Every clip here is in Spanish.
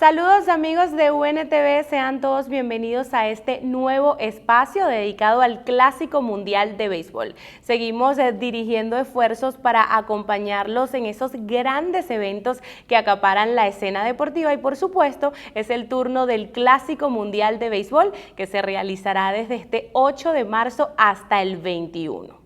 Saludos amigos de UNTV, sean todos bienvenidos a este nuevo espacio dedicado al Clásico Mundial de Béisbol. Seguimos dirigiendo esfuerzos para acompañarlos en esos grandes eventos que acaparan la escena deportiva y por supuesto es el turno del Clásico Mundial de Béisbol que se realizará desde este 8 de marzo hasta el 21.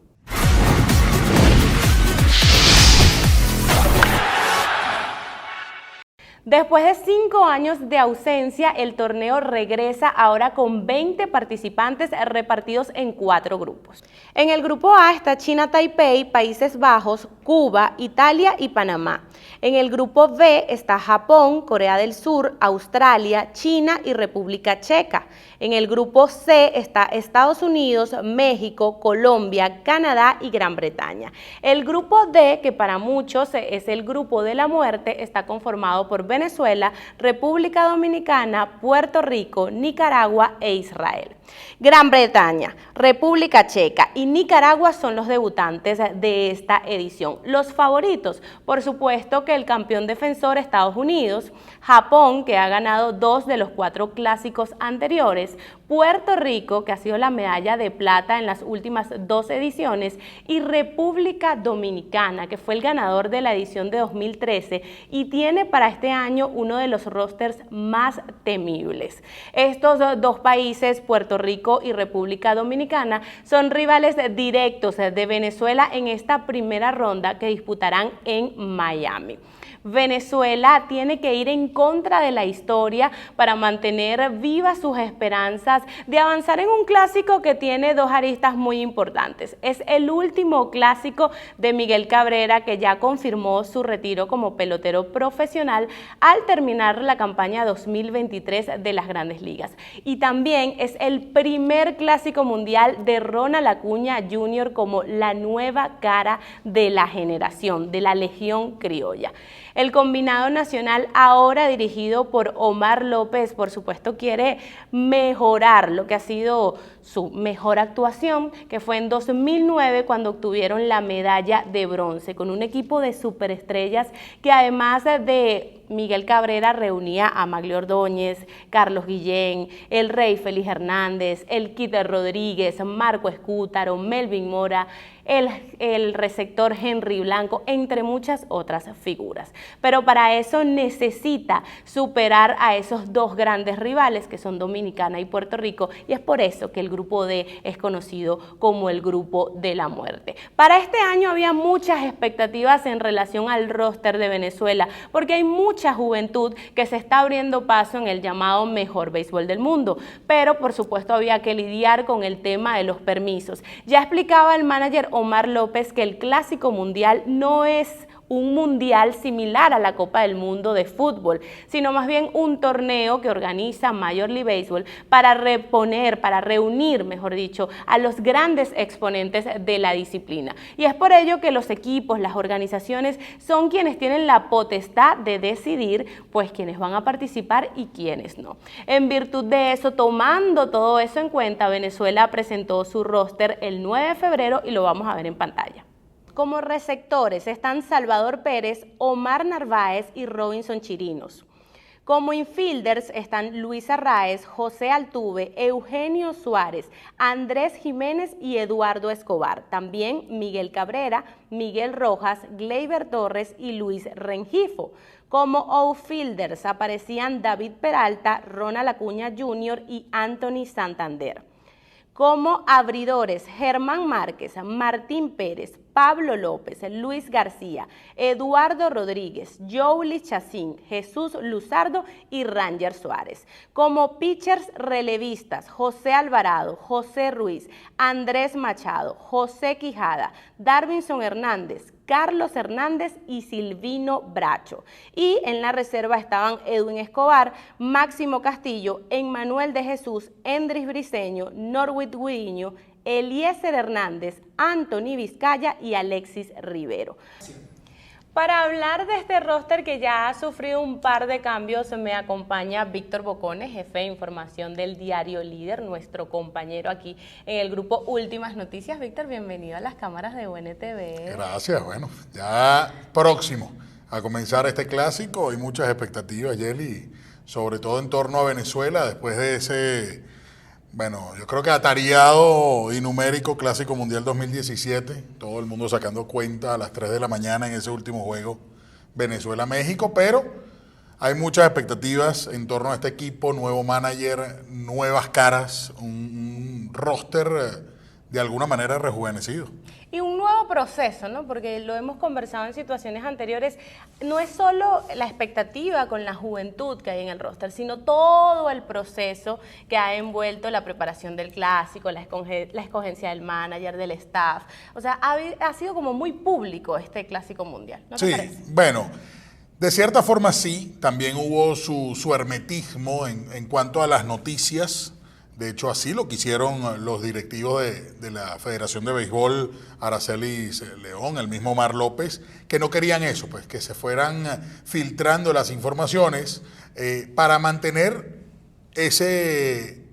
Después de 5 años de ausencia, el torneo regresa ahora con 20 participantes repartidos en 4 grupos. En el grupo A está China Taipei, Países Bajos, Cuba, Italia y Panamá. En el grupo B está Japón, Corea del Sur, Australia, China y República Checa. En el grupo C está Estados Unidos, México, Colombia, Canadá y Gran Bretaña. El grupo D, que para muchos es el grupo de la muerte, está conformado por Venezuela, República Dominicana, Puerto Rico, Nicaragua e Israel. Gran Bretaña, República Checa y Nicaragua son los debutantes de esta edición. Los favoritos, por supuesto que el campeón defensor Estados Unidos, Japón, que ha ganado 2 de los 4 clásicos anteriores, Puerto Rico, que ha sido la medalla de plata en las últimas 2 ediciones, y República Dominicana, que fue el ganador de la edición de 2013 y tiene para este año uno de los rosters más temibles. Estos 2 países, Puerto Rico y República Dominicana, son rivales directos de Venezuela en esta primera ronda que disputarán en Miami. Venezuela tiene que ir en contra de la historia para mantener vivas sus esperanzas de avanzar en un clásico que tiene 2 aristas muy importantes. Es el último clásico de Miguel Cabrera, que ya confirmó su retiro como pelotero profesional al terminar la campaña 2023 de las Grandes Ligas. Y también es el primer clásico mundial de Ronald Acuña Jr. como la nueva cara de la generación, de la Legión Criolla. El combinado nacional, ahora dirigido por Omar López, por supuesto quiere mejorar lo que ha sido su mejor actuación, que fue en 2009 cuando obtuvieron la medalla de bronce, con un equipo de superestrellas que además de Miguel Cabrera reunía a Magglio Ordóñez, Carlos Guillén, el Rey Félix Hernández, el Kiter Rodríguez, Marco Escútaro, Melvin Mora, el receptor Henry Blanco, entre muchas otras figuras. Pero para eso necesita superar a esos 2 grandes rivales que son Dominicana y Puerto Rico, y es por eso que el grupo D es conocido como el grupo de la muerte. Para este año había muchas expectativas en relación al roster de Venezuela, porque hay mucha juventud que se está abriendo paso en el llamado mejor béisbol del mundo, pero por supuesto había que lidiar con el tema de los permisos. Ya explicaba el manager Omar López que el Clásico Mundial no es un mundial similar a la Copa del Mundo de fútbol, sino más bien un torneo que organiza Major League Baseball para reunir, mejor dicho, a los grandes exponentes de la disciplina. Y es por ello que los equipos, las organizaciones, son quienes tienen la potestad de decidir, pues, quiénes van a participar y quiénes no. En virtud de eso, tomando todo eso en cuenta, Venezuela presentó su roster el 9 de febrero y lo vamos a ver en pantalla. Como receptores están Salvador Pérez, Omar Narváez y Robinson Chirinos. Como infielders están Luis Arraez, José Altuve, Eugenio Suárez, Andrés Jiménez y Eduardo Escobar. También Miguel Cabrera, Miguel Rojas, Gleyber Torres y Luis Rengifo. Como outfielders aparecían David Peralta, Ronald Acuña Jr. y Anthony Santander. Como abridores, Germán Márquez, Martín Pérez, Pablo López, Luis García, Eduardo Rodríguez, Joely Chacín, Jesús Luzardo y Ranger Suárez. Como pitchers relevistas, José Alvarado, José Ruiz, Andrés Machado, José Quijada, Darwinson Hernández, Carlos Hernández y Silvino Bracho. Y en la reserva estaban Edwin Escobar, Máximo Castillo, Emmanuel de Jesús, Endris Briceño, Norwin Gudiño, Eliezer Hernández, Anthony Vizcaya y Alexis Rivero. Para hablar de este roster que ya ha sufrido un par de cambios, me acompaña Víctor Bocones, jefe de información del diario Líder, nuestro compañero aquí en el grupo Últimas Noticias. Víctor, bienvenido a las cámaras de UNTV. Gracias, bueno, ya próximo a comenzar este clásico, hay muchas expectativas, Yeli, sobre todo en torno a Venezuela, después de ese, bueno, yo creo que atareado y numérico Clásico Mundial 2017, todo el mundo sacando cuenta a las 3 de la mañana en ese último juego Venezuela-México, pero hay muchas expectativas en torno a este equipo, nuevo manager, nuevas caras, un roster de alguna manera rejuvenecido. Y un nuevo proceso, ¿no? Porque lo hemos conversado en situaciones anteriores, no es solo la expectativa con la juventud que hay en el roster, sino todo el proceso que ha envuelto la preparación del clásico, la escogencia del manager, del staff. O sea, ha sido como muy público este clásico mundial, ¿no te parece? Bueno, de cierta forma sí, también hubo su hermetismo en cuanto a las noticias. De hecho, así lo quisieron los directivos de la Federación de Béisbol, Araceli León, el mismo Omar López, que no querían eso, pues que se fueran filtrando las informaciones para mantener ese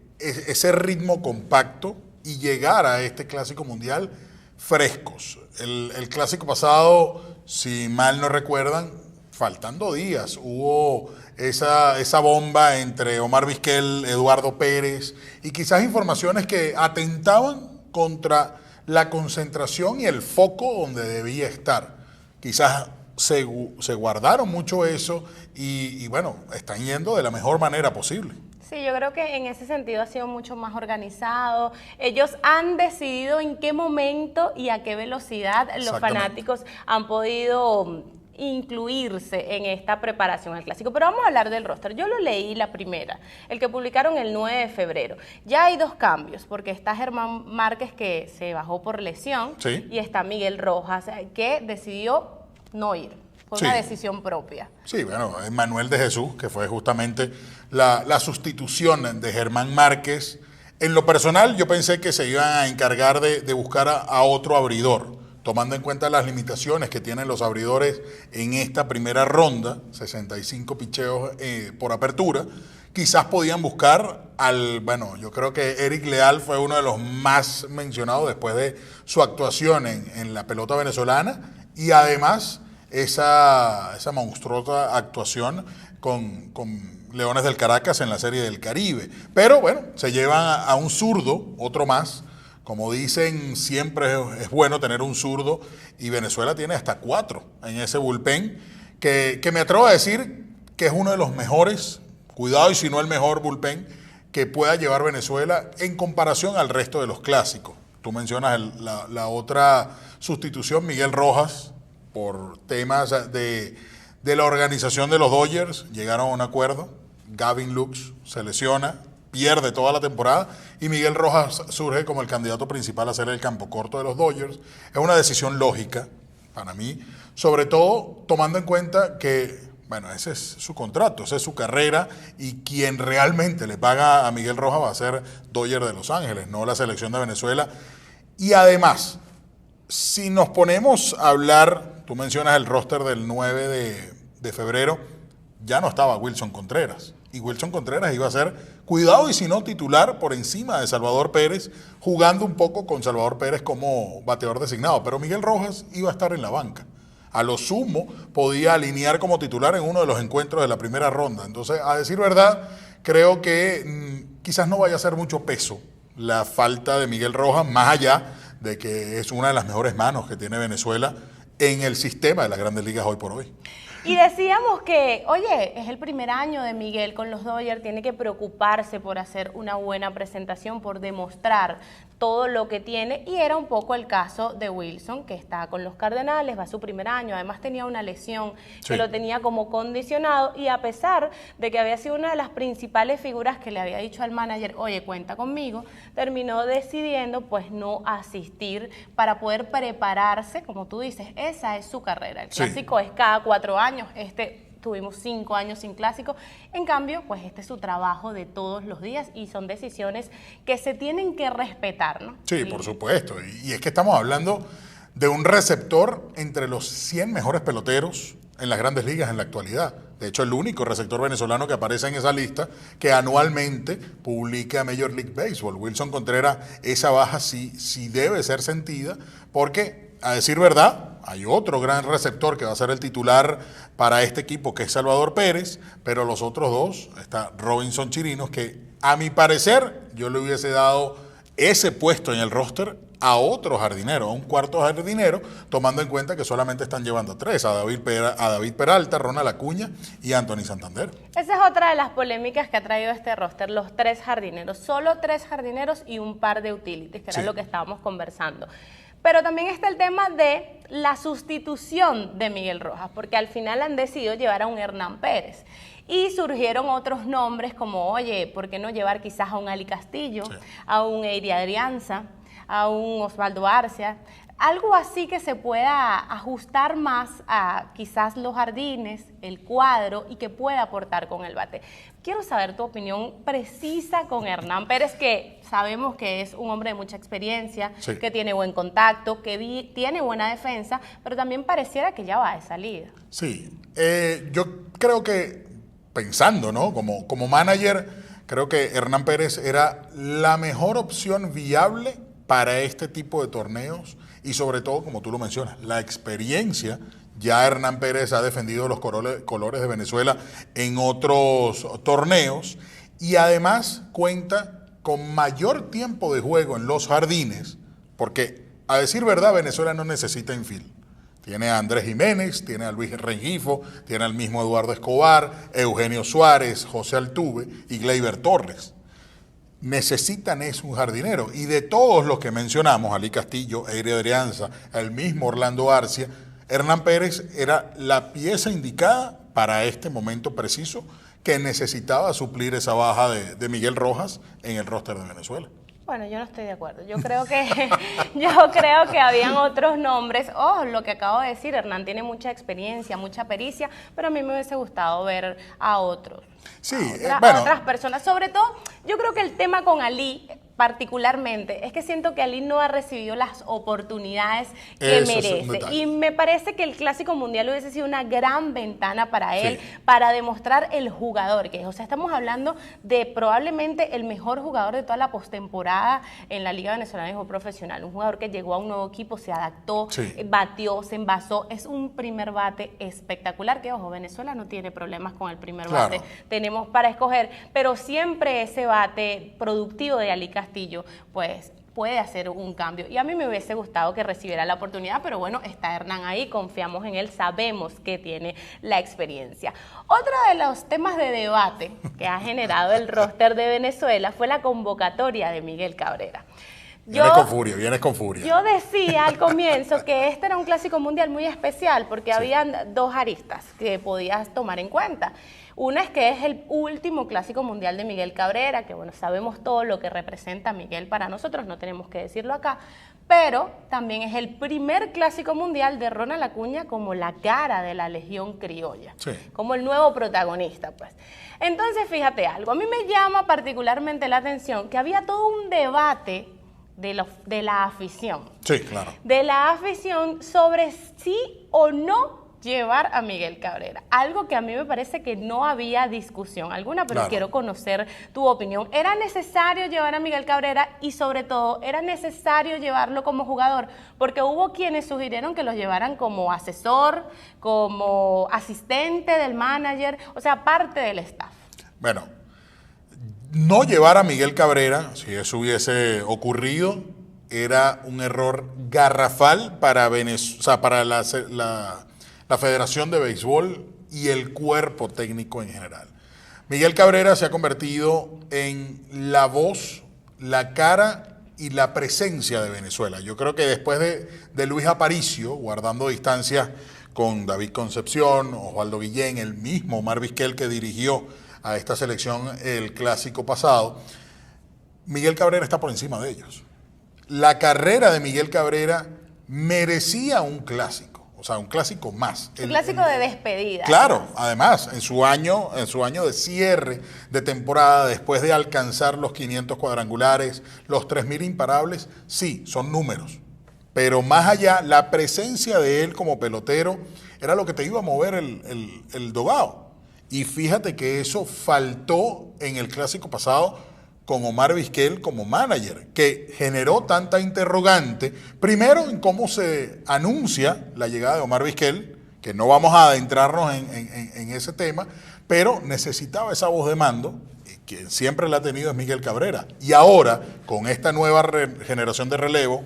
ritmo compacto y llegar a este Clásico Mundial frescos. El Clásico pasado, si mal no recuerdan, faltando días, hubo esa bomba entre Omar Vizquel, Eduardo Pérez, y quizás informaciones que atentaban contra la concentración y el foco donde debía estar. Quizás se guardaron mucho eso y bueno, están yendo de la mejor manera posible. Sí, yo creo que en ese sentido ha sido mucho más organizado. Ellos han decidido en qué momento y a qué velocidad los fanáticos han podido incluirse en esta preparación al clásico. Pero vamos a hablar del roster. Yo lo leí la primera, el que publicaron el 9 de febrero. Ya hay dos cambios, porque está Germán Márquez, que se bajó por lesión, sí, y está Miguel Rojas, que decidió no ir. Fue una decisión propia. Sí, bueno, Manuel de Jesús, que fue justamente la sustitución de Germán Márquez. En lo personal, yo pensé que se iban a encargar de buscar a otro abridor, tomando en cuenta las limitaciones que tienen los abridores en esta primera ronda, 65 picheos por apertura. Quizás podían buscar bueno, yo creo que Eric Leal fue uno de los más mencionados después de su actuación en la pelota venezolana, y además esa monstruosa actuación con Leones del Caracas en la Serie del Caribe. Pero bueno, se llevan a un zurdo, otro más. Como dicen, siempre es bueno tener un zurdo, y Venezuela tiene hasta 4 en ese bullpen, que me atrevo a decir que es uno de los mejores, cuidado y si no el mejor bullpen que pueda llevar Venezuela en comparación al resto de los clásicos. Tú mencionas la otra sustitución, Miguel Rojas, por temas de la organización de los Dodgers, llegaron a un acuerdo. Gavin Lux se lesiona, pierde toda la temporada, y Miguel Rojas surge como el candidato principal a ser el campo corto de los Dodgers. Es una decisión lógica para mí, sobre todo tomando en cuenta que, bueno, ese es su contrato, esa es su carrera, y quien realmente le paga a Miguel Rojas va a ser Dodgers de Los Ángeles, no la selección de Venezuela. Y además, si nos ponemos a hablar, tú mencionas el roster del 9 de febrero, ya no estaba Wilson Contreras. Y Wilson Contreras iba a ser, cuidado y si no, titular por encima de Salvador Pérez, jugando un poco con Salvador Pérez como bateador designado. Pero Miguel Rojas iba a estar en la banca. A lo sumo, podía alinear como titular en uno de los encuentros de la primera ronda. Entonces, a decir verdad, creo que quizás no vaya a ser mucho peso la falta de Miguel Rojas, más allá de que es una de las mejores manos que tiene Venezuela en el sistema de las Grandes Ligas hoy por hoy. Y decíamos que, oye, es el primer año de Miguel con los Dodgers, tiene que preocuparse por hacer una buena presentación, por demostrar todo lo que tiene, y era un poco el caso de Wilson, que está con los Cardenales, va a su primer año, además tenía una lesión que lo tenía como condicionado, y a pesar de que había sido una de las principales figuras que le había dicho al manager, oye, cuenta conmigo, terminó decidiendo pues no asistir para poder prepararse, como tú dices, esa es su carrera, el clásico es cada 4 años, tuvimos 5 años sin clásico. En cambio, pues este es su trabajo de todos los días y son decisiones que se tienen que respetar, ¿no? Sí, por supuesto. Y es que estamos hablando de un receptor entre los 100 mejores peloteros en las Grandes Ligas en la actualidad. De hecho, el único receptor venezolano que aparece en esa lista, que anualmente publica Major League Baseball. Wilson Contreras, esa baja sí debe ser sentida, porque a decir verdad, hay otro gran receptor que va a ser el titular para este equipo, que es Salvador Pérez, pero los otros dos, está Robinson Chirinos, que a mi parecer yo le hubiese dado ese puesto en el roster a otro jardinero, a un cuarto jardinero, tomando en cuenta que solamente están llevando 3, a David Peralta, Ronald Acuña y Anthony Santander. Esa es otra de las polémicas que ha traído este roster, los 3 jardineros, solo 3 jardineros y un par de utilities, que era lo que estábamos conversando. Pero también está el tema de la sustitución de Miguel Rojas, porque al final han decidido llevar a un Hernán Pérez. Y surgieron otros nombres como, oye, ¿por qué no llevar quizás a un Ali Castillo, a un Eiri Adrianza, a un Osvaldo Arcia? Algo así que se pueda ajustar más a quizás los jardines, el cuadro y que pueda aportar con el bate. Quiero saber tu opinión precisa con Hernán Pérez, que sabemos que es un hombre de mucha experiencia, que tiene buen contacto, que tiene buena defensa, pero también pareciera que ya va de salida. Sí, yo creo que pensando, ¿no? Como manager, creo que Hernán Pérez era la mejor opción viable para este tipo de torneos y sobre todo, como tú lo mencionas, la experiencia. Ya Hernán Pérez ha defendido los colores de Venezuela en otros torneos y además cuenta con mayor tiempo de juego en los jardines, porque a decir verdad, Venezuela no necesita infield. Tiene a Andrés Jiménez, tiene a Luis Rengifo, tiene al mismo Eduardo Escobar, Eugenio Suárez, José Altuve y Gleyber Torres. Necesitan es un jardinero. Y de todos los que mencionamos, Ali Castillo, Eiri Adrianza, el mismo Orlando Arcia, Hernán Pérez era la pieza indicada para este momento preciso que necesitaba suplir esa baja de Miguel Rojas en el roster de Venezuela. Bueno, yo no estoy de acuerdo. Yo creo que habían otros nombres. Lo que acabo de decir, Hernán tiene mucha experiencia, mucha pericia, pero a mí me hubiese gustado ver a otros. Sí, a otras personas. Sobre todo, yo creo que el tema con Ali particularmente es que siento que Ali no ha recibido las oportunidades que merece, y me parece que el Clásico Mundial hubiese sido una gran ventana para él, para demostrar el jugador que es. O sea, estamos hablando de probablemente el mejor jugador de toda la postemporada en la Liga Venezolana de Béisbol Profesional, un jugador que llegó a un nuevo equipo, se adaptó, batió, se envasó, es un primer bate espectacular, que ojo, Venezuela no tiene problemas con el primer bate, tenemos para escoger, pero siempre ese bate productivo de Ali Castillo, pues puede hacer un cambio. Y a mí me hubiese gustado que recibiera la oportunidad, pero bueno, está Hernán ahí, confiamos en él, sabemos que tiene la experiencia. Otro de los temas de debate que ha generado el roster de Venezuela fue la convocatoria de Miguel Cabrera. Vienes con furia. Yo decía al comienzo que este era un Clásico Mundial muy especial porque habían 2 aristas que podías tomar en cuenta. Una es que es el último Clásico Mundial de Miguel Cabrera, que bueno, sabemos todo lo que representa Miguel para nosotros, no tenemos que decirlo acá, pero también es el primer Clásico Mundial de Ronald Acuña como la cara de la Legión Criolla, como el nuevo protagonista, pues. Entonces, fíjate algo, a mí me llama particularmente la atención que había todo un debate de la afición. Sí, claro. De la afición sobre sí o no llevar a Miguel Cabrera. Algo que a mí me parece que no había discusión alguna, pero quiero conocer tu opinión. ¿Era necesario llevar a Miguel Cabrera y sobre todo, era necesario llevarlo como jugador? Porque hubo quienes sugirieron que lo llevaran como asesor, como asistente del manager, o sea, parte del staff. Bueno, no llevar a Miguel Cabrera, si eso hubiese ocurrido, era un error garrafal para para la Federación de Béisbol y el cuerpo técnico en general. Miguel Cabrera se ha convertido en la voz, la cara y la presencia de Venezuela. Yo creo que después de Luis Aparicio, guardando distancia con David Concepción, Osvaldo Guillén, el mismo Omar Vizquel que dirigió a esta selección el clásico pasado, Miguel Cabrera está por encima de ellos. La carrera de Miguel Cabrera merecía un clásico. O sea, un clásico más. Un clásico de despedida. Claro, además, en su año de cierre de temporada, después de alcanzar los 500 cuadrangulares, los 3.000 imparables, sí, son números. Pero más allá, la presencia de él como pelotero era lo que te iba a mover el dogao. Y fíjate que eso faltó en el clásico pasado con Omar Vizquel como manager, que generó tanta interrogante, primero en cómo se anuncia la llegada de Omar Vizquel, que no vamos a adentrarnos en ese tema, pero necesitaba esa voz de mando, y quien siempre la ha tenido es Miguel Cabrera. Y ahora, con esta nueva generación de relevo,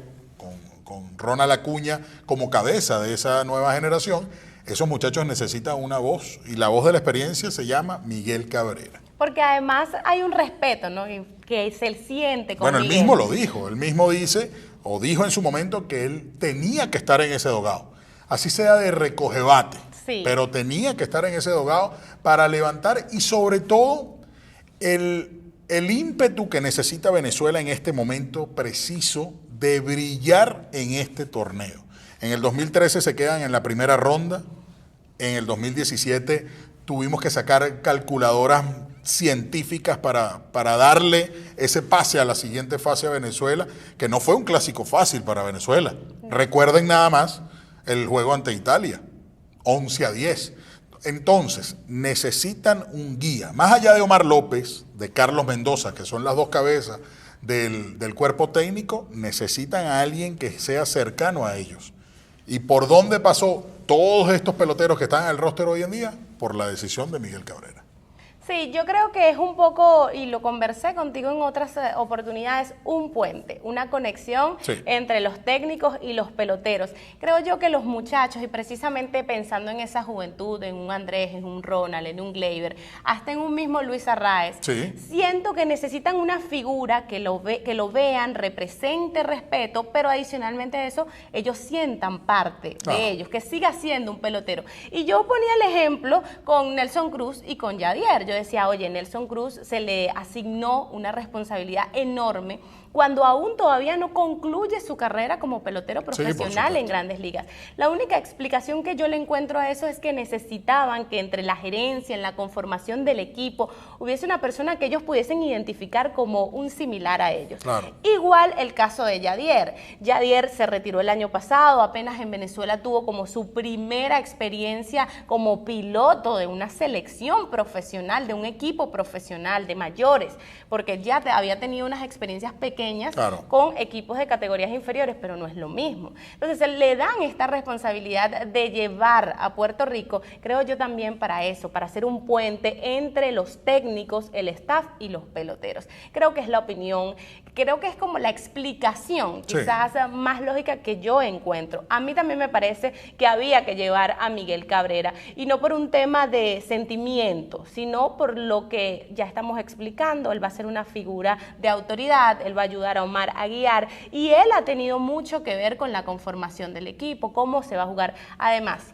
con Ronald Acuña como cabeza de esa nueva generación, esos muchachos necesitan una voz, y la voz de la experiencia se llama Miguel Cabrera. Porque además hay un respeto, ¿no? Que se siente con Bueno, él Miguel. mismo lo dijo, él mismo dice, o dijo en su momento que él tenía que estar en ese dogado, así sea de recogebate, sí, pero tenía que estar en ese dogado para levantar y sobre todo el ímpetu que necesita Venezuela en este momento preciso de brillar en este torneo. En el 2013 se quedan en la primera ronda, en el 2017 tuvimos que sacar calculadoras científicas para darle ese pase a la siguiente fase a Venezuela, que no fue un clásico fácil para Venezuela. Recuerden nada más el juego ante Italia, 11-10. Entonces, necesitan un guía. Más allá de Omar López, de Carlos Mendoza, que son las dos cabezas del cuerpo técnico, necesitan a alguien que sea cercano a ellos. ¿Y por dónde pasó todos estos peloteros que están en el roster hoy en día? Por la decisión de Miguel Cabrera. Sí, yo creo que es un poco, y lo conversé contigo en otras oportunidades, un puente, una conexión entre los técnicos y los peloteros. Creo yo que los muchachos, y precisamente pensando en esa juventud, en un Andrés, en un Ronald, en un Gleyber, hasta en un mismo Luis Arraez, siento que necesitan una figura que lo vean, represente respeto, pero adicionalmente a eso, ellos sientan parte de ellos, que siga siendo un pelotero. Y yo ponía el ejemplo con Nelson Cruz y con Yadier. Yo decía, oye, Nelson Cruz se le asignó una responsabilidad enorme cuando aún todavía no concluye su carrera como pelotero profesional en Grandes Ligas. La única explicación que yo le encuentro a eso es que necesitaban que entre la gerencia, en la conformación del equipo, hubiese una persona que ellos pudiesen identificar como un similar a ellos. Claro. Igual el caso de Yadier. Yadier se retiró el año pasado, apenas en Venezuela tuvo como su primera experiencia como piloto de una selección profesional, de un equipo profesional, de mayores, porque ya había tenido unas experiencias pequeñas con equipos de categorías inferiores, pero no es lo mismo. Entonces le dan esta responsabilidad de llevar a Puerto Rico, creo yo también para eso, para hacer un puente entre los técnicos, el staff y los peloteros. Creo que es la opinión, creo que es como la explicación quizás más lógica que yo encuentro. A mí también me parece que había que llevar a Miguel Cabrera, y no por un tema de sentimiento, sino por lo que ya estamos explicando. Él va a ser una figura de autoridad, él va a ayudar a Omar a guiar, y él ha tenido mucho que ver con la conformación del equipo, cómo se va a jugar. Además,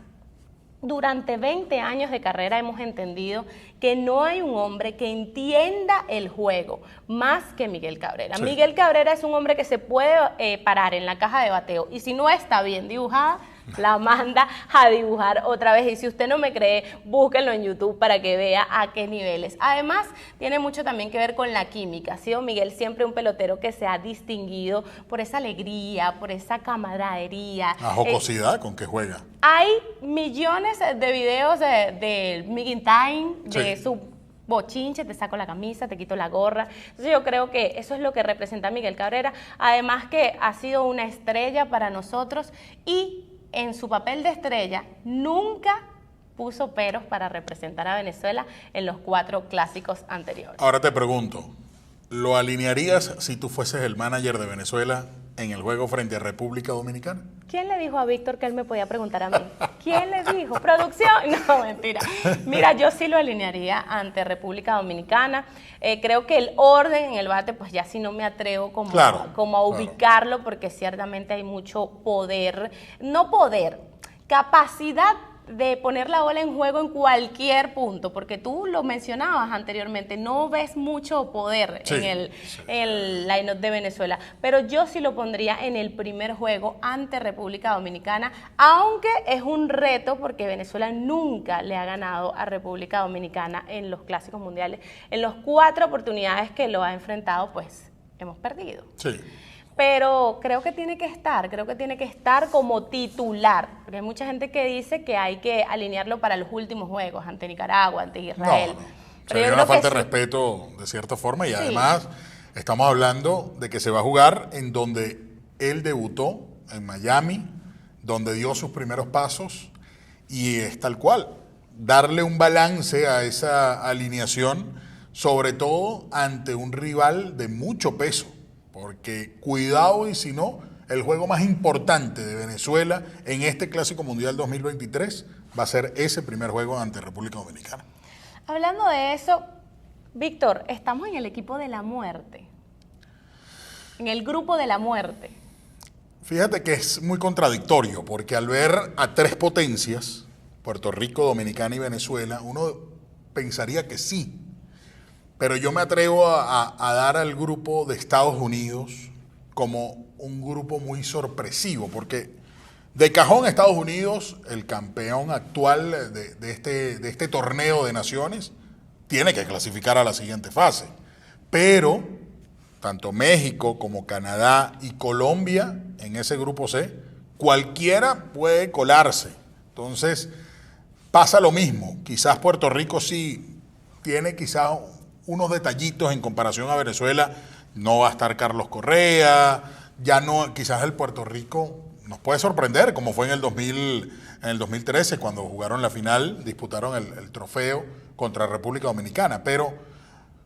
durante 20 años de carrera hemos entendido que no hay un hombre que entienda el juego más que Miguel Cabrera. Miguel Cabrera es un hombre que se puede parar en la caja de bateo, y si no está bien dibujada, la manda a dibujar otra vez. Y si usted no me cree, búsquenlo en YouTube para que vea a qué niveles. Además, tiene mucho también que ver con la química. Ha sido Miguel siempre un pelotero que se ha distinguido por esa alegría, por esa camaradería. La jocosidad con que juega. Hay millones de videos de Miguel Time, de su bochinche, te saco la camisa, te quito la gorra. Entonces yo creo que eso es lo que representa a Miguel Cabrera. Además que ha sido una estrella para nosotros, y en su papel de estrella nunca puso peros para representar a Venezuela en los 4 clásicos anteriores. Ahora te pregunto, ¿lo alinearías si tú fueses el manager de Venezuela en el juego frente a República Dominicana? ¿Quién le dijo a Víctor que él me podía preguntar a mí? ¿Quién le dijo? ¿Producción? No, mentira. Mira, yo sí lo alinearía ante República Dominicana. Creo que el orden en el bate, pues ya sí no me atrevo como a ubicarlo, porque ciertamente hay mucho poder, no poder, capacidad de poner la bola en juego en cualquier punto, porque tú lo mencionabas anteriormente, no ves mucho poder en el line-up de Venezuela, pero yo sí lo pondría en el primer juego ante República Dominicana, aunque es un reto porque Venezuela nunca le ha ganado a República Dominicana en los clásicos mundiales. En las 4 oportunidades que lo ha enfrentado, pues hemos perdido. Pero creo que tiene que estar como titular, porque hay mucha gente que dice que hay que alinearlo para los últimos juegos, ante Nicaragua, ante Israel. Sería una falta de respeto de cierta forma, y además Estamos hablando de que se va a jugar en donde él debutó, en Miami, donde dio sus primeros pasos, y es tal cual, darle un balance a esa alineación, sobre todo ante un rival de mucho peso, porque cuidado y si no, el juego más importante de Venezuela en este Clásico Mundial 2023 va a ser ese primer juego ante República Dominicana. Hablando de eso, Víctor, estamos en el equipo de la muerte, en el grupo de la muerte. Fíjate que es muy contradictorio, porque al ver a tres potencias, Puerto Rico, Dominicana y Venezuela, uno pensaría que sí, pero yo me atrevo a dar al grupo de Estados Unidos como un grupo muy sorpresivo, porque de cajón Estados Unidos, el campeón actual de este torneo de naciones, tiene que clasificar a la siguiente fase, pero tanto México como Canadá y Colombia en ese grupo C, cualquiera puede colarse. Entonces pasa lo mismo, quizás Puerto Rico sí tiene quizás unos detallitos en comparación a Venezuela, no va a estar Carlos Correa, ya no, quizás el Puerto Rico nos puede sorprender, como fue en el 2013, cuando jugaron la final, disputaron el trofeo contra República Dominicana, pero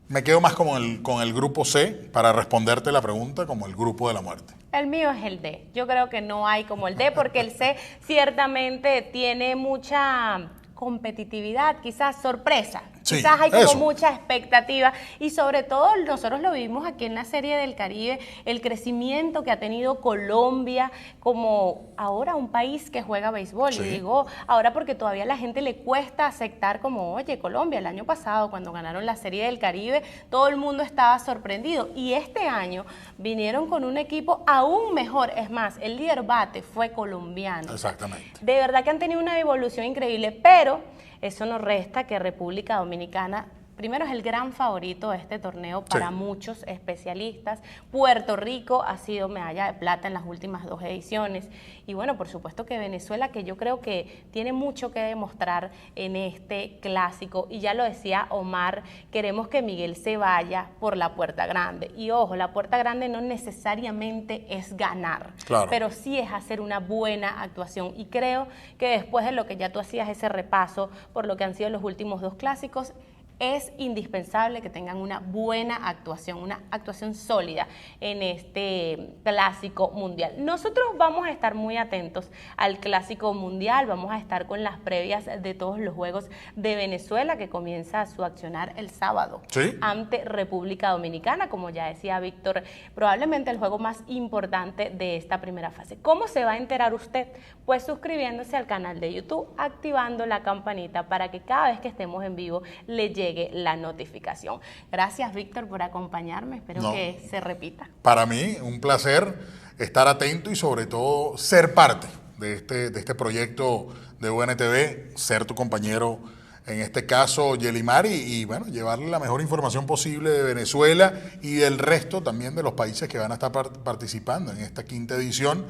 me quedo más con el grupo C para responderte la pregunta, como el grupo de la muerte. El mío es el D. Yo creo que no hay como el D, porque el C ciertamente tiene mucha competitividad, quizás sorpresa. Sí, quizás hay como eso. mucha expectativa y sobre todo nosotros lo vimos aquí en la Serie del Caribe, el crecimiento que ha tenido Colombia como ahora un país que juega béisbol. Sí. Y digo ahora porque todavía a la gente le cuesta aceptar como, oye, Colombia, el año pasado cuando ganaron la Serie del Caribe, todo el mundo estaba sorprendido y este año vinieron con un equipo aún mejor. Es más, el líder bate fue colombiano. Exactamente. De verdad que han tenido una evolución increíble, pero eso no resta que República Dominicana, primero, es el gran favorito de este torneo para muchos especialistas. Puerto Rico ha sido medalla de plata en las últimas 2 ediciones. Y bueno, por supuesto que Venezuela, que yo creo que tiene mucho que demostrar en este clásico. Y ya lo decía Omar, queremos que Miguel se vaya por la puerta grande. Y ojo, la puerta grande no necesariamente es ganar, Claro, pero sí es hacer una buena actuación. Y creo que después de lo que ya tú hacías ese repaso por lo que han sido los últimos 2 clásicos, es indispensable que tengan una buena actuación sólida en este Clásico Mundial. Nosotros vamos a estar muy atentos al Clásico Mundial, vamos a estar con las previas de todos los juegos de Venezuela, que comienza su accionar el sábado ante República Dominicana, como ya decía Víctor, probablemente el juego más importante de esta primera fase. ¿Cómo se va a enterar usted? Pues suscribiéndose al canal de YouTube, activando la campanita para que cada vez que estemos en vivo le llegue la notificación. Gracias, Víctor, por acompañarme. Espero que se repita. Para mí, un placer estar atento y sobre todo ser parte de este proyecto de UNTV, ser tu compañero, en este caso Yelimar, y bueno, llevarle la mejor información posible de Venezuela y del resto también de los países que van a estar participando en esta 5ª edición.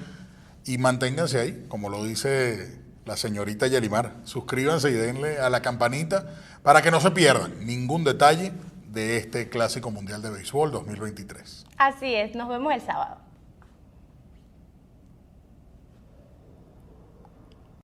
Y manténganse ahí, como lo dice la señorita Yelimar, suscríbanse y denle a la campanita para que no se pierdan ningún detalle de este Clásico Mundial de Béisbol 2023. Así es, nos vemos el sábado.